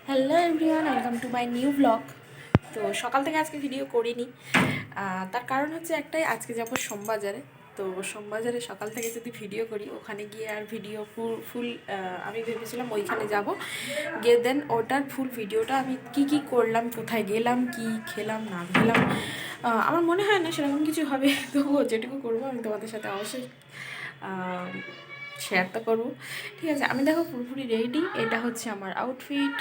Hello everyone, welcome to my new blog. তো সকাল থেকে আজকে ভিডিও করিনি, তার কারণ হচ্ছে একটাই, আজকে যাব সোমবাজারে। তো সোমবাজারে সকাল থেকে যদি ভিডিও করি, ওখানে গিয়ে আর ভিডিও ফুল আমি ভেবেছিলাম ওইখানে যাব, গিয়ে দেন ওটার ফুল ভিডিওটা আমি কি কি করলাম, কোথায় গেলাম, কি খেলাম না খেলাম, আমার মনে হয় না সেরকম কিছু হবে। তবুও যেটুকু করবো আমি তোমাদের সাথে অবশ্যই শেয়ার তো করবো। ঠিক আছে, আমি দেখো পুরোপুরি রেডি। এটা হচ্ছে আমার আউটফিট।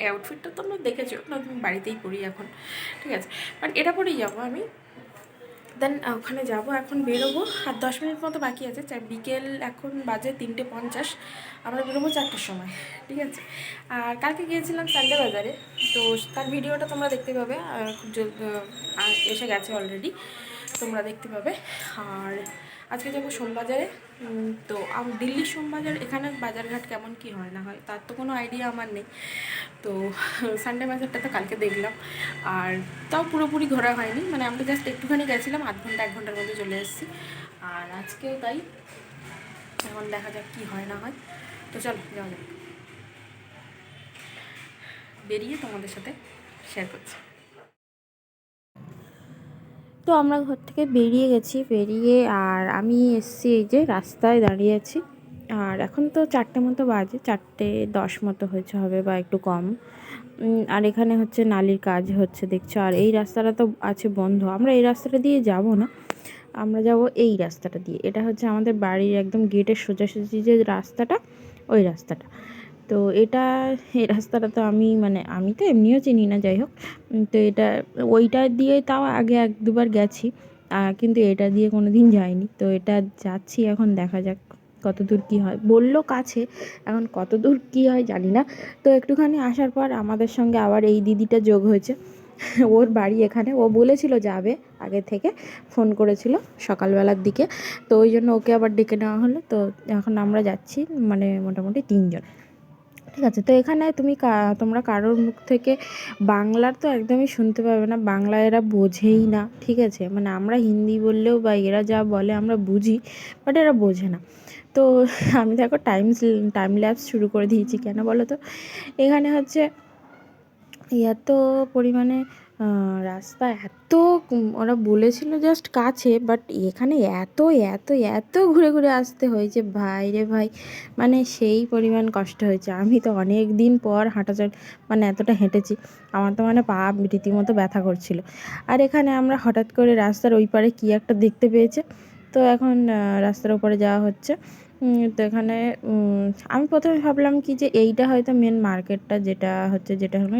এই আউটফিটটা তোমরা দেখেছো না, তুমি বাড়িতেই পরি এখন। ঠিক আছে, বাট এটা পরেই যাবো আমি। দেন ওখানে যাব, এখন বেরোবো, আর 10 মিনিট মতো বাকি আছে। বিকেল এখন বাজে 3:50, আমরা বেরোবো 4টার সময়। ঠিক আছে, আর কালকে গিয়েছিলাম সানডে বাজারে, তো তার ভিডিওটা তোমরা দেখতে পাবে, খুব জলদি এসে গেছে অলরেডি, তোমরা দেখতে পাবে। আর আজকে যাবো সোমবাজারে। তো দিল্লির সোমবাজার, এখানে বাজারঘাট কেমন কি হয় না হয় তার তো কোনো আইডিয়া আমার নেই। তো সানডে বাজারটা তো কালকে দেখলাম, আর তাও পুরোপুরি ঘোরা হয়নি, মানে আমরা জাস্ট একটুখানি গেছিলাম, আধ ঘন্টা 1 ঘন্টার মধ্যে চলে এসেছি। আর আজকেও তাই, এখন দেখা যাক কী হয় না হয়। তো চলো যাওয়া যাক, বেরিয়ে তোমাদের সাথে শেয়ার করছি। তো আমরা ঘর থেকে বেরিয়ে গেছি, বেরিয়ে আর আমি এসছি এই যে রাস্তায় দাঁড়িয়ে আছি। আর এখন তো 4টে মতো বাজে, 4:10 মতো হয়েছে হবে বা একটু কম। আর এখানে হচ্ছে নালির কাজ হচ্ছে দেখছো, আর এই রাস্তাটা তো আছে বন্ধ। আমরা এই রাস্তাটা দিয়ে যাব না, আমরা যাব এই রাস্তাটা দিয়ে। এটা হচ্ছে আমাদের বাড়ির একদম গেটের সোজাসুজি যে রাস্তাটা, ওই রাস্তাটা। তো এই রাস্তাটা তো আমি তো এমনিও চিনি না, যাই হোক। তো ওইটা দিয়ে তাও আগে 1-2বার গেছি, কিন্তু এটা দিয়ে কোনো দিন যাইনি। তো এটা যাচ্ছি, এখন দেখা যাক কত দূর কী হয়। বললো কাছে, এখন কত দূর কী হয় জানি না। তো একটুখানি আসার পর আমাদের সঙ্গে আবার এই দিদিটা যোগ হয়েছে। ওর বাড়ি এখানে, ও বলেছিল যাবে, আগে থেকে ফোন করেছিল সকালবেলার দিকে। তো ওই জন্য ওকে আবার ডেকে নেওয়া হলো। তো এখন আমরা যাচ্ছি, মোটামুটি 3জন। ঠিক আছে, তো এখানে তোমরা কারোর মুখ থেকে বাংলার তো একদমই শুনতে পাবে না, বাংলা এরা বোঝেই না। ঠিক আছে, আমরা হিন্দি বললেও বা এরা যা বলে আমরা বুঝি, বাট এরা বোঝে না। তো আমি দেখো টাইম ল্যাপস শুরু করে দিয়েছি, কেন বলো তো? এখানে হচ্ছে এত পরিমাণে রাস্তা, ওরা বলেছিল জাস্ট কাছে, বাট এখানে এত এত এত ঘুরে ঘুরে আসতে হয়েছে, ভাই রে ভাই, সেই পরিমাণ কষ্ট হয়েছে। আমি তো অনেক দিন পর এতটা হেঁটেছি, আমার তো পা রীতিমতো ব্যথা করছিল। আর এখানে আমরা হঠাৎ করে রাস্তার ওই পারে কী একটা দেখতে পেয়েছে, তো এখন রাস্তার ওপরে যাওয়া হচ্ছে। তো এখানে আমি প্রথমে ভাবলাম কি যে এইটা হয়তো মেন মার্কেটটা, যেটা হলো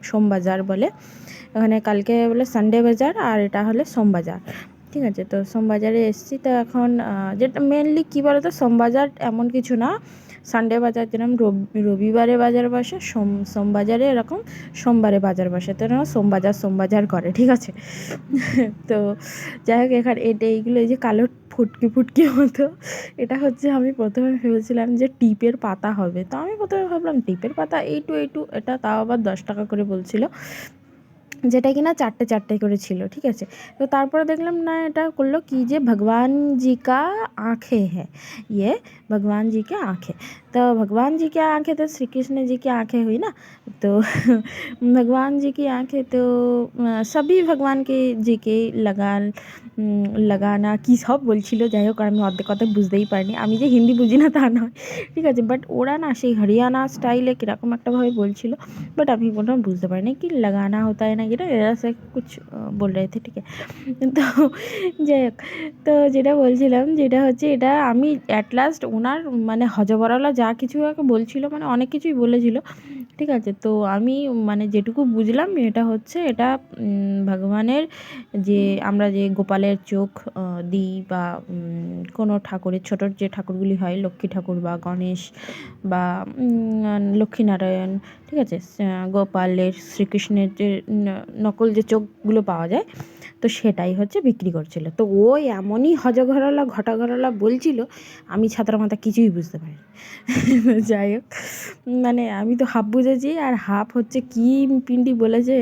সোমবাজার বলে। এখানে কালকে বলে সানডে বাজার, আর এটা হলে সোমবাজার। ঠিক আছে, তো সোমবাজারে এসেছি। তো এখন যেটা মেনলি কী বলো তো, সোমবাজার এমন কিছু না, সানডে বাজার যেরকম রবিবারে বাজার বসে, সোমবাজারে এরকম সোমবারে বাজার বসে। তো এরকম সোমবাজার করে, ঠিক আছে। তো যাই হোক, এখানে এইগুলো এই যে কালো ফুটকি ফুটকি মতো, এটা হচ্ছে, আমি প্রথমে ভেবেছিলাম যে টিপের পাতা হবে। তো আমি প্রথমে ভাবলাম টিপের পাতা, এইটু এটা তাও আবার 10 টাকা করে বলছিল, যেটা কিনা 4টে করে ছিল। ঠিক আছে, তো তারপরে দেখলাম না, এটা করলো কি যে ভগবান জি কা आँखें है, ये भगवान जी के आँखें। तो भगवान जी की आँखें तो श्री कृष्ण जी की आँखें हुई ना। तो भगवान जी की आँखें तो सभी भगवान के जी के লাগানা কী সব বলছিল। যাই হোক, আমি অর্ধেক কথা বুঝতেই পারিনি, আমি যে হিন্দি বুঝি না তা নয়, ঠিক আছে। বাট ওরা না সেই হরিয়ানা স্টাইলে কীরকম একটাভাবে বলছিল, बट अभी बोल रहा हूँ बुझते पारिনি कि लगाना होता है ना, এটা এরা সে कुछ बोल रहे थे, ठीक है। তো যাই হোক, তো যেটা বলছিলাম, যেটা হচ্ছে, এটা আমি অ্যাট লাস্ট ওনার হজবরলা যা কিছু একটা বলছিল, অনেক কিছুই বলেছিল। ঠিক আছে, তো আমি যেটুকু বুঝলাম, এটা হচ্ছে, এটা ভগবানের যে আমরা যে গোপালের চোখ দিই, বা কোনো ঠাকুরের ছোট যে ঠাকুরগুলি হয়, লক্ষ্মী ঠাকুর বা গণেশ বা লক্ষ্মীনারায়ণ, ঠিক আছে, গোপালের শ্রীকৃষ্ণের যে নকল যে চোখগুলো পাওয়া যায়, তো সেটাই হচ্ছে বিক্রি করছিল। তো ও এমনই ঘটা ঘরলা বলছিল, আমি ছাত্র মাথা কিছুই বুঝতে পারি। যাই হোক, আমি তো হাফ বুঝেছি, আর হাফ হচ্ছে কী পিন্ডি বলেছে,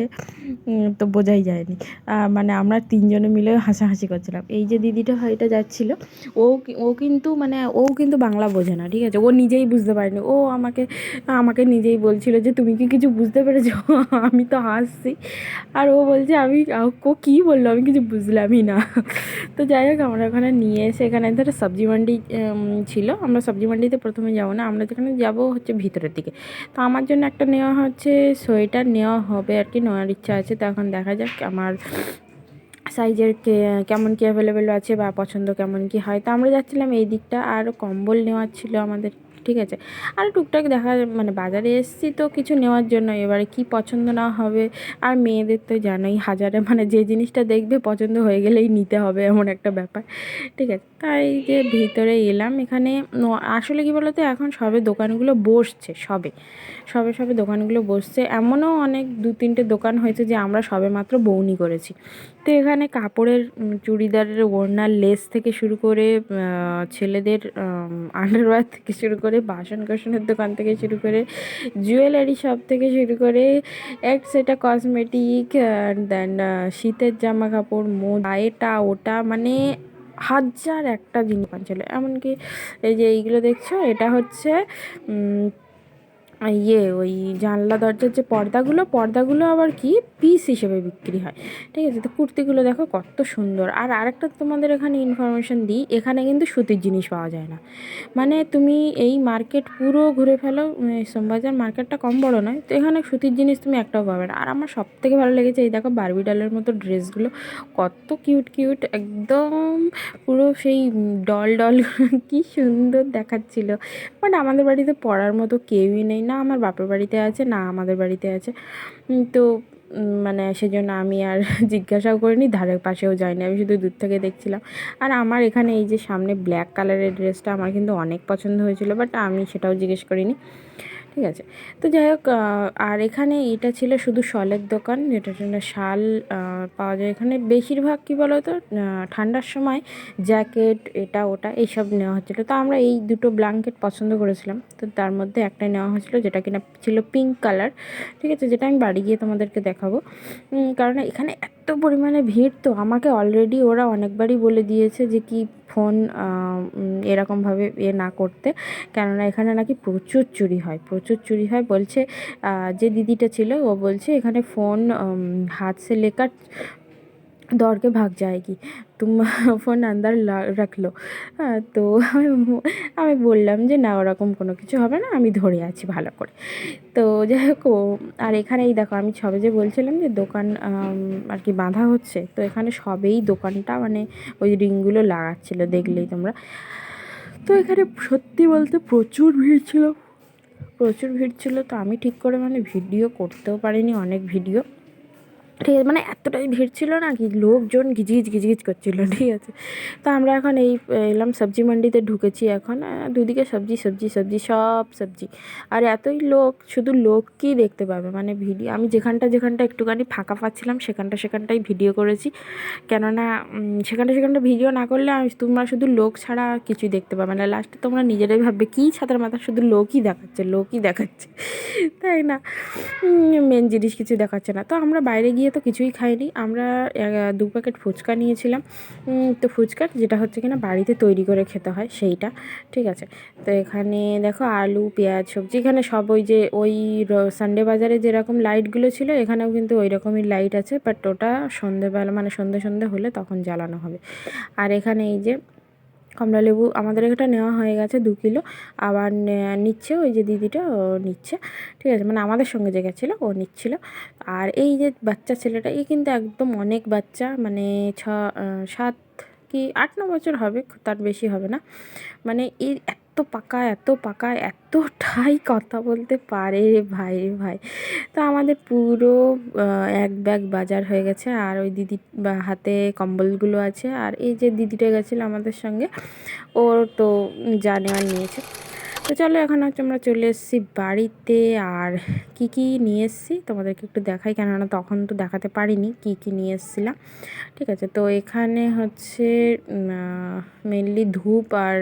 তো বোঝাই যায়নি। মানে আমরা তিনজনে মিলে হাসাহাসি করছিলাম। এই যে দিদিটা হয়তো যাচ্ছিলো, ও কিন্তু মানে ও কিন্তু বাংলা বোঝে না, ঠিক আছে? ও নিজেই বুঝতে পারেনি। ও আমাকে আমাকে নিজেই বলছিল যে তুমি কি কিছু বুঝতে পেরেছো? আমি তো হাসছি, আর ও বলছে আমি ও কী বললো আমি কিছু বুঝলামই না। তো যাই হোক, আমরা ওখানে নিয়ে এসে এখানে ধরো সবজি মান্ডি ছিল। আমরা সবজি মান্ডিতে প্রথমে যাবো না, আমরা যেখানে যাবো হচ্ছে ভিতরের দিকে। তো আমার জন্য একটা নেওয়া হচ্ছে সোয়েটার নেওয়া হবে আর কি, নেওয়ার ইচ্ছা আছে। তো এখন দেখা যাক আমার সাইজের কেমন কী অ্যাভেলেবেল আছে বা পছন্দ কেমন কী হয়। তো আমরা যাচ্ছিলাম এই দিকটা, আর কম্বল নেওয়ার ছিল আমাদের, ঠিক আছে? আর টুকটাক দেখা মানে বাজারে এসেছি তো কিছু নেওয়ার জন্য, এবারে কি পছন্দ না হবে। আর মেয়েদের তো জানোই, হাজারে মানে যে জিনিসটা দেখবে পছন্দ হয়ে গেলেই নিতে হবে, এমন একটা ব্যাপার, ঠিক আছে? তাই যে ভিতরে এলাম, এখানে আসলে কী বলো তো, এখন সবে দোকানগুলো বসছে, সবে সবে সবে দোকানগুলো বসছে। এমনও অনেক 2-3টে দোকান হয়েছে যে আমরা সবে মাত্র বউনি করেছি। তো এখানে কাপড়ের চুড়িদারের ওড়নার লেস থেকে শুরু করে ছেলেদের আন্ডারওয়্যার থেকে শুরু করে বাসন কোসনের দোকান থেকে শুরু করে জুয়েলারি শপ থেকে শুরু করে সেটা কসমেটিক, দেন শীতের জামা কাপড়, মোজা, এটা ওটা, মানে হাজার একটা জিনিস ছিল। এমনকি এই যে এইগুলো দেখছো, এটা হচ্ছে ওই জানলা দরজার যে পর্দাগুলো আবার কি পিস হিসেবে বিক্রি হয়, ঠিক আছে? তো কুর্তিগুলো দেখো কত সুন্দর। আর আরেকটা তোমাদের এখানে ইনফরমেশন দিই, এখানে কিন্তু সুতির জিনিস পাওয়া যায় না। মানে তুমি এই মার্কেট পুরো ঘুরে ফেলো, সোমবাজার মার্কেটটা কম বড় নয়, তো এখানে সুতির জিনিস তুমি একটাও পাবে না। আর আমার সবথেকে ভালো লেগেছে এই দেখো বারবি ডলের মতো ড্রেসগুলো, কত কিউট কিউট, একদম পুরো সেই ডল কি সুন্দর দেখাচ্ছিল। বাট আমাদের বাড়িতে পরার মতো কেউই নেই, না আমার বাপের বাড়িতে আছে না আমাদের বাড়িতে আছে। তো মানে সেজন্য আমি আর জিজ্ঞাসাও করিনি, ধারের পাশেও যাইনি, আমি শুধু দূর থেকে দেখছিলাম। আর আমার এখানে এই যে সামনে ব্ল্যাক কালারের ড্রেসটা আমার কিন্তু অনেক পছন্দ হয়েছিল, বাট আমি সেটাও জিজ্ঞেস করিনি, ঠিক আছে? তো যাই হোক, আর এখানে এটা ছিল শুধু শলের দোকান, যেটার জন্য শাল পাওয়া যায় এখানে। বেশিরভাগ কী বলো তো, ঠান্ডার সময় জ্যাকেট এটা ওটা এইসব নেওয়া হচ্ছিলো। তো আমরা এই দুটো ব্ল্যাঙ্কেট পছন্দ করেছিলাম, তো তার মধ্যে একটাই নেওয়া হয়েছিলো যেটা কিনা ছিল পিঙ্ক কালার, ঠিক আছে? যেটা আমি বাড়ি গিয়ে তোমাদেরকে দেখাবো। কারণ এখানে এত পরিমাণে ভিড়, তো আমাকে অলরেডি ওরা অনেকবারই বলে দিয়েছে যে কি ফোন এরকমভাবে না করতে, কেননা এখানে নাকি প্রচুর চুরি হয়, প্রচুর চুরি হয় বলছে। যে দিদিটা ছিল ও বলছে এখানে ফোন হাত সে লেকার दौड़ के भाग जाएगी, तुम ফোন আন্দার রাখলো। তো আমি বললাম যে না, ওরকম কোনো কিছু হবে না, আমি ধরে আছি ভালো করে। তো যাই হোক, আর এখানে এই দেখো, আমি সবে যে বলছিলাম যে দোকান আর কি বাঁধা হচ্ছে, তো এখানে সবেই দোকানটা মানে ওই রিংগুলো লাগাচ্ছিলো, দেখলেই তোমরা। তো এখানে সত্যি বলতে প্রচুর ভিড় ছিল, প্রচুর ভিড় ছিল। তো আমি ঠিক করে মানে ভিডিও করতেও পারিনি, অনেক ভিডিও, ঠিক আছে? মানে এতটাই ভিড় ছিল না কি, লোকজন গিজগিজ করছিল, ঠিক আছে? তো আমরা এখন এলাম সবজি মান্ডিতে ঢুকেছি এখন। দুদিকে সবজি সবজি সবজি সব সবজি, আর এতই লোক, শুধু লোককেই দেখতে পাবে। মানে ভিডিও আমি যেখানটা একটুখানি ফাঁকা পাচ্ছিলাম সেখানটাই ভিডিও করেছি, কেননা সেখানটা ভিডিও না করলে তোমরা শুধু লোক ছাড়া কিছুই দেখতে পাবে না। লাস্টে তোমরা নিজেরাই ভাববে কী ছাতার মাথা, শুধু লোকই দেখাচ্ছে, তাই না? মেন জিনিস কিছু দেখাচ্ছে না। তো আমরা বাইরে গিয়ে তো কিছুই খাইনি, আমরা 2 প্যাকেট ফুচকা নিয়েছিলাম। তো ফুচকা যেটা হচ্ছে কিনা বাড়িতে তৈরি করে খেতে হয় সেইটা, ঠিক আছে? তো এখানে দেখো আলু পেঁয়াজ সবজি, এখানে সব ওই যে ওই সানডে বাজারে যেরকম লাইটগুলো ছিল এখানেও কিন্তু ওই রকমই লাইট আছে, বাট ওটা সন্ধেবেলা মানে সন্ধে হলে তখন জ্বালানো হবে। আর এখানে এই যে কমলালেবু আমাদের একটা নেওয়া হয়ে গেছে 2 কিলো, আবার নিচ্ছে ওই যে দিদিটা, ও নিচ্ছে, ঠিক আছে? মানে আমাদের সঙ্গে যে গেছিলো ও নিচ্ছিল। আর এই যে বাচ্চা ছেলেটা, এই কিন্তু একদম অনেক বাচ্চা, মানে 7 কি 8-9 বছর হবে, তার বেশি হবে না। মানে এই এত পাকা এতটাই কথা বলতে পারে রে ভাই রে ভাই। তো আমাদের পুরো এক ব্যাগ বাজার হয়ে গেছে, আর ওই দিদি হাতে কম্বলগুলো আছে। আর এই যে দিদিটা গেছিলো আমাদের সঙ্গে, ওর তো যা নেওয়ার নিয়েছে। তো চলো এখন হচ্ছে আমরা চলে এসেছি বাড়িতে। আর কি কি নিয়ে এসেছি তোমাদেরকে একটু দেখাই, কেননা তখন তো দেখাতে পারিনি কি কি নিয়ে এসেছিলাম। ঠিক আছে, তো এখানে হচ্ছে মেনলি ধূপ আর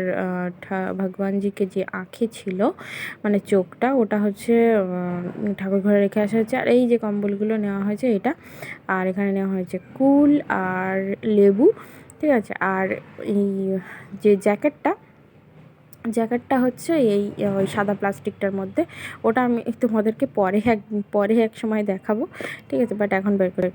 ভগবানজিকে যে আঁখি ছিল মানে চোখটা, ওটা হচ্ছে ঠাকুর ঘরে রেখে আসা হয়েছে। আর এই যে কম্বলগুলো নেওয়া হয়েছে এটা, আর এখানে নেওয়া হয়েছে কুল আর লেবু। ঠিক আছে, আর এই যে জ্যাকেটটা হচ্ছে এই ওই সাদা প্লাস্টিকটার মধ্যে, ওটা আমি তোমাদেরকে পরে এক সময় দেখাবো। ঠিক আছে, বাট এখন বের করে